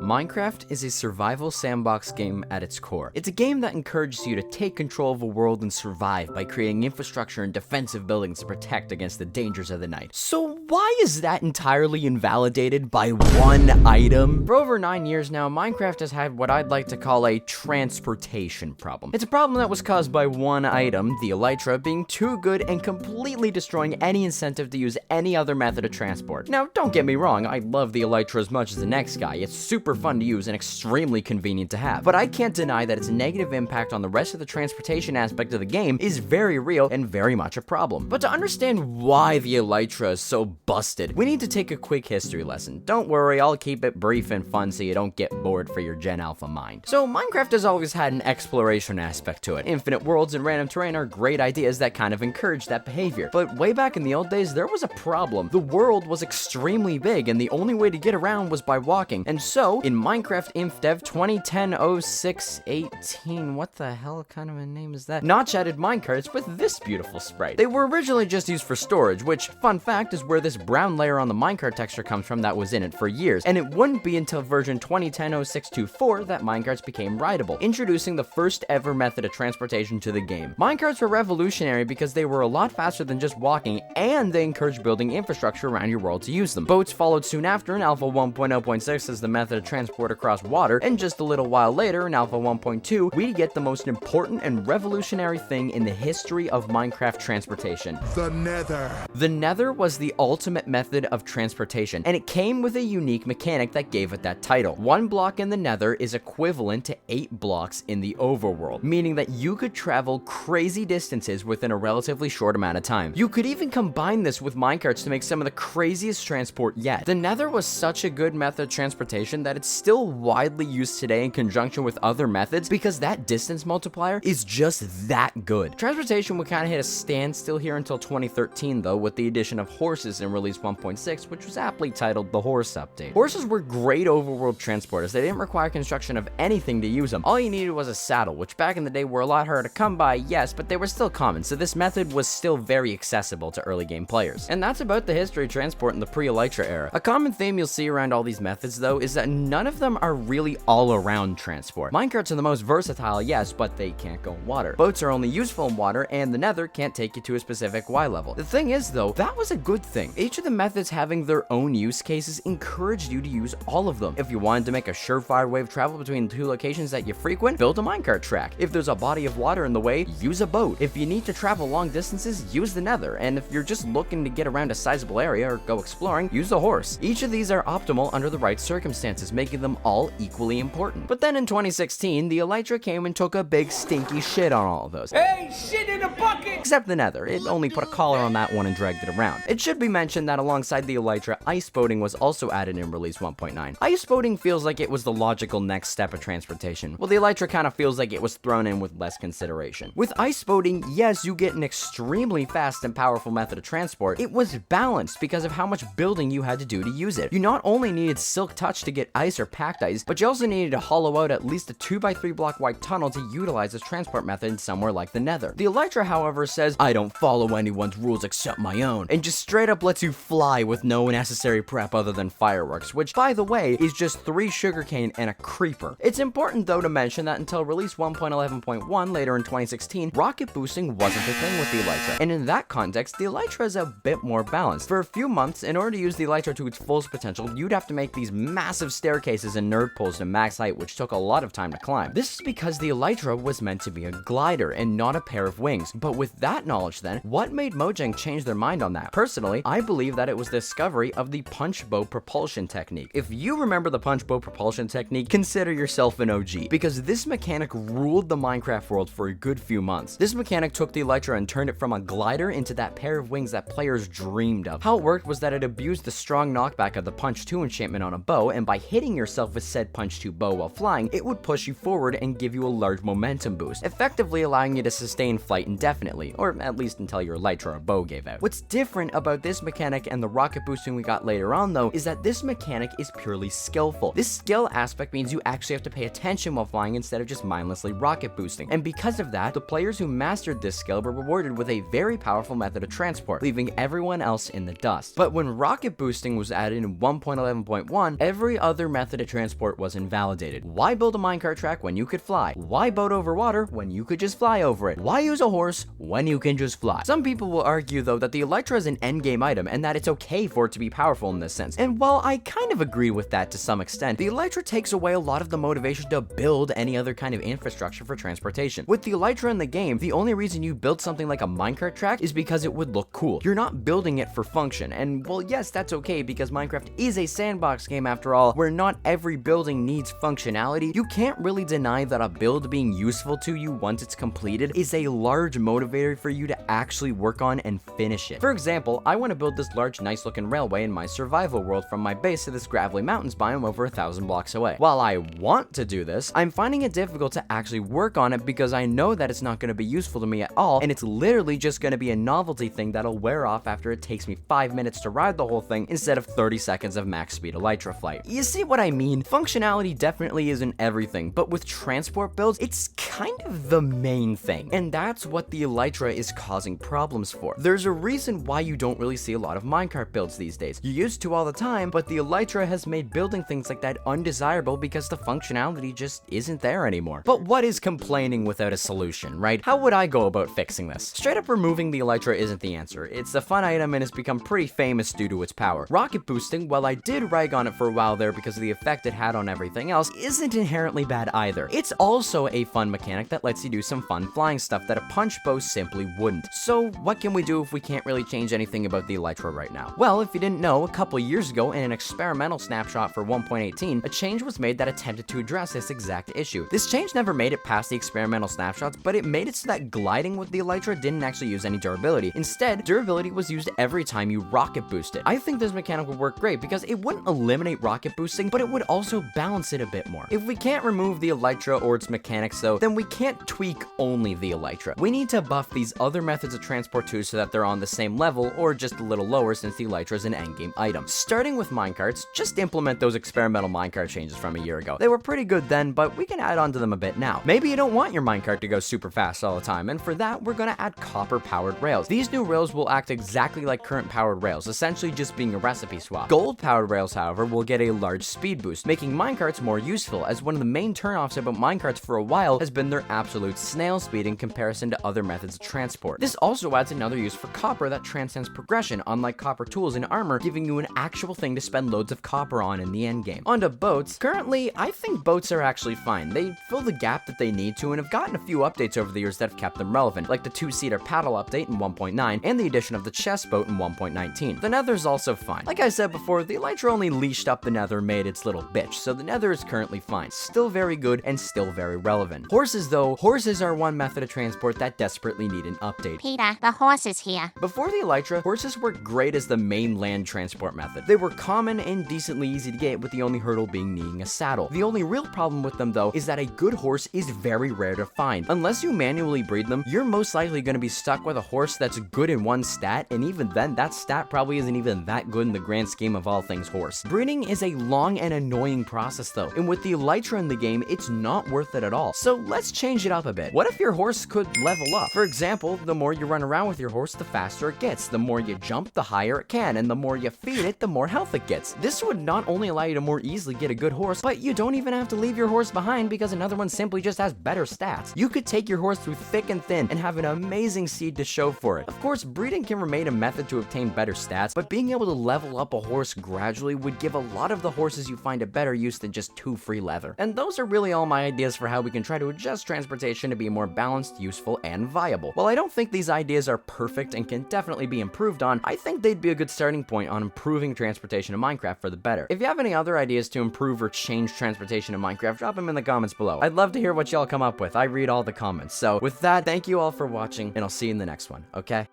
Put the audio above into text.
Minecraft is a survival sandbox game at its core. It's a game that encourages you to take control of a world and survive by creating infrastructure and defensive buildings to protect against the dangers of the night. So why is that entirely invalidated by one item? For over 9 years now, Minecraft has had what I'd like to call a transportation problem. It's a problem that was caused by one item, the elytra, being too good and completely destroying any incentive to use any other method of transport. Now, don't get me wrong, I love the elytra as much as the next guy. It's super fun to use and extremely convenient to have. But I can't deny that its negative impact on the rest of the transportation aspect of the game is very real and very much a problem. But to understand why the elytra is so busted, we need to take a quick history lesson. Don't worry, I'll keep it brief and fun so you don't get bored for your Gen Alpha mind. So Minecraft has always had an exploration aspect to it. Infinite worlds and random terrain are great ideas that kind of encourage that behavior. But way back in the old days, there was a problem. The world was extremely big and the only way to get around was by walking. And so, in Minecraft Inf Dev 2010-06-18, what the hell kind of a name is that? Notch added minecarts with this beautiful sprite. They were originally just used for storage, which, fun fact, is where this brown layer on the minecart texture comes from that was in it for years. And it wouldn't be until version 2010-06-24 that minecarts became rideable, introducing the first ever method of transportation to the game. Minecarts were revolutionary because they were a lot faster than just walking, and they encouraged building infrastructure around your world to use them. Boats followed soon after in Alpha 1.0.6 as the method of transport across water, and just a little while later in Alpha 1.2, we get the most important and revolutionary thing in the history of Minecraft transportation. The Nether. The Nether was the ultimate method of transportation, and it came with a unique mechanic that gave it that title. 1 block in the Nether is equivalent to 8 blocks in the overworld, meaning that you could travel crazy distances within a relatively short amount of time. You could even combine this with minecarts to make some of the craziest transport yet. The Nether was such a good method of transportation that it's still widely used today in conjunction with other methods because that distance multiplier is just that good. Transportation would kind of hit a standstill here until 2013 though, with the addition of horses in release 1.6, which was aptly titled the Horse Update. Horses were great overworld transporters. They didn't require construction of anything to use them. All you needed was a saddle, which back in the day were a lot harder to come by, yes, but they were still common, so this method was still very accessible to early game players. And that's about the history of transport in the pre-elytra era. A common theme you'll see around all these methods though is that none of them are really all-around transport. Minecarts are the most versatile, yes, but they can't go in water. Boats are only useful in water, and the Nether can't take you to a specific Y level. The thing is though, that was a good thing. Each of the methods having their own use cases encouraged you to use all of them. If you wanted to make a surefire way of travel between two locations that you frequent, build a minecart track. If there's a body of water in the way, use a boat. If you need to travel long distances, use the Nether. And if you're just looking to get around a sizable area or go exploring, use a horse. Each of these are optimal under the right circumstances, making them all equally important. But then in 2016, the elytra came and took a big stinky shit on all of those. Hey, shit in a bucket! Except the Nether. It only put a collar on that one and dragged it around. It should be mentioned that alongside the elytra, ice boating was also added in release 1.9. Ice boating feels like it was the logical next step of transportation, while the elytra kind of feels like it was thrown in with less consideration. With ice boating, yes, you get an extremely fast and powerful method of transport. It was balanced because of how much building you had to do to use it. You not only needed silk touch to get ice or packed ice, but you also needed to hollow out at least a 2x3 block wide tunnel to utilize this transport method in somewhere like the Nether. The elytra, however, says, I don't follow anyone's rules except my own, and just straight up lets you fly with no necessary prep other than fireworks, which, by the way, is just 3 sugarcane and a creeper. It's important though to mention that until release 1.11.1 later in 2016, rocket boosting wasn't a thing with the elytra, and in that context, the elytra is a bit more balanced. For a few months, in order to use the elytra to its fullest potential, you'd have to make these massive staircases and nerd pulls to max height, which took a lot of time to climb. This is because the elytra was meant to be a glider and not a pair of wings. But with that knowledge then, what made Mojang change their mind on that? Personally, I believe that it was the discovery of the punch bow propulsion technique. If you remember the punch bow propulsion technique, consider yourself an OG, because this mechanic ruled the Minecraft world for a good few months. This mechanic took the elytra and turned it from a glider into that pair of wings that players dreamed of. How it worked was that it abused the strong knockback of the punch 2 enchantment on a bow, and by hitting yourself with said punch 2 bow while flying, it would push you forward and give you a large momentum boost, effectively allowing you to sustain flight indefinitely, or at least until your elytra or bow gave out. What's different about this mechanic and the rocket boosting we got later on though, is that this mechanic is purely skillful. This skill aspect means you actually have to pay attention while flying instead of just mindlessly rocket boosting, and because of that, the players who mastered this skill were rewarded with a very powerful method of transport, leaving everyone else in the dust. But when rocket boosting was added in 1.11.1, every other method of transport was invalidated. Why build a minecart track when you could fly? Why boat over water when you could just fly over it? Why use a horse when you can just fly? Some people will argue though that the elytra is an endgame item and that it's okay for it to be powerful in this sense. And while I kind of agree with that to some extent, the elytra takes away a lot of the motivation to build any other kind of infrastructure for transportation. With the elytra in the game, the only reason you build something like a minecart track is because it would look cool. You're not building it for function. And well, yes, that's okay because Minecraft is a sandbox game after all, where not every building needs functionality. You can't really deny that a build being useful to you once it's completed is a large motivator for you to actually work on and finish it. For example, I want to build this large nice looking railway in my survival world from my base to this gravelly mountains biome over 1,000 blocks away. While I want to do this, I'm finding it difficult to actually work on it because I know that it's not going to be useful to me at all, and it's literally just going to be a novelty thing that'll wear off after it takes me 5 minutes to ride the whole thing instead of 30 seconds of max speed elytra flight. You see what I mean? Functionality definitely isn't everything, but with transport builds, it's kind of the main thing, and that's what the elytra is causing problems for. There's a reason why you don't really see a lot of minecart builds these days. You used to all the time, but the elytra has made building things like that undesirable because the functionality just isn't there anymore. But what is complaining without a solution, right? How would I go about fixing this? Straight up removing the elytra isn't the answer. It's a fun item and has become pretty famous due to its power. Rocket boosting, while I did rag on it for a while there because of the effect it had on everything else, isn't inherently bad either. It's also a fun mechanic that lets you do some fun flying stuff that a punch bow simply wouldn't. So what can we do if we can't really change anything about the elytra right now? Well, if you didn't know, a couple years ago in an experimental snapshot for 1.18, a change was made that attempted to address this exact issue. This change never made it past the experimental snapshots, but it made it so that gliding with the elytra didn't actually use any durability. Instead, durability was used every time you rocket boosted. I think this mechanic would work great because it wouldn't eliminate rocket boosting, but it would also balance it a bit more. If we can't remove the elytra or its mechanics though, then we can't tweak only the elytra. We need to buff these other methods of transport too so that they're on the same level or just a little lower since the elytra is an endgame item. Starting with minecarts, just implement those experimental minecart changes from a year ago. They were pretty good then, but we can add on to them a bit now. Maybe you don't want your minecart to go super fast all the time, and for that, we're gonna add copper powered rails. These new rails will act exactly like current powered rails, essentially just being a recipe swap. Gold powered rails, however, will get a large speed boost, making minecarts more useful, as one of the main turnoffs about minecarts for a while has been their absolute snail speed in comparison to other methods of transport. This also adds another use for copper that transcends progression, unlike copper tools and armor, giving you an actual thing to spend loads of copper on in the endgame. Onto boats. Currently, I think boats are actually fine. They fill the gap that they need to and have gotten a few updates over the years that have kept them relevant, like the 2-seater paddle update in 1.9 and the addition of the chest boat in 1.19. The nether's also fine. Like I said before, the elytra only leashed up the nether and made its little bitch, so the nether is currently fine. Still very good and still very relevant. Horses though, horses are one method of transport that desperately need an update. Peter, the horse is here. Before the elytra, horses worked great as the main land transport method. They were common and decently easy to get, with the only hurdle being needing a saddle. The only real problem with them though is that a good horse is very rare to find. Unless you manually breed them, you're most likely going to be stuck with a horse that's good in one stat, and even then, that stat probably isn't even that good in the grand scheme of all things horse. Breeding is a long and annoying process though, and with the elytra in the game, it's not worth it at all. So let's change it up a bit. What if your horse could level up? For example, the more you run around with your horse, the faster it gets. The more you jump, the higher it can, and the more you feed it, the more health it gets. This would not only allow you to more easily get a good horse, but you don't even have to leave your horse behind because another one simply just has better stats. You could take your horse through thick and thin and have an amazing seed to show for it. Of course, breeding can remain a method to obtain better stats, but being able to level up a horse gradually would give a lot of the horses you find a better use than just 2 free leather. And those are really all my ideas for how we can try to adjust transportation to be more balanced, useful, and viable. While I don't think these ideas are perfect and can definitely be improved on, I think they'd be a good starting point on improving transportation in Minecraft for the better. If you have any other ideas to improve or change transportation in Minecraft, drop them in the comments below. I'd love to hear what y'all come up with. I read all the comments. So with that, thank you all for watching, and I'll see you in the next one, okay?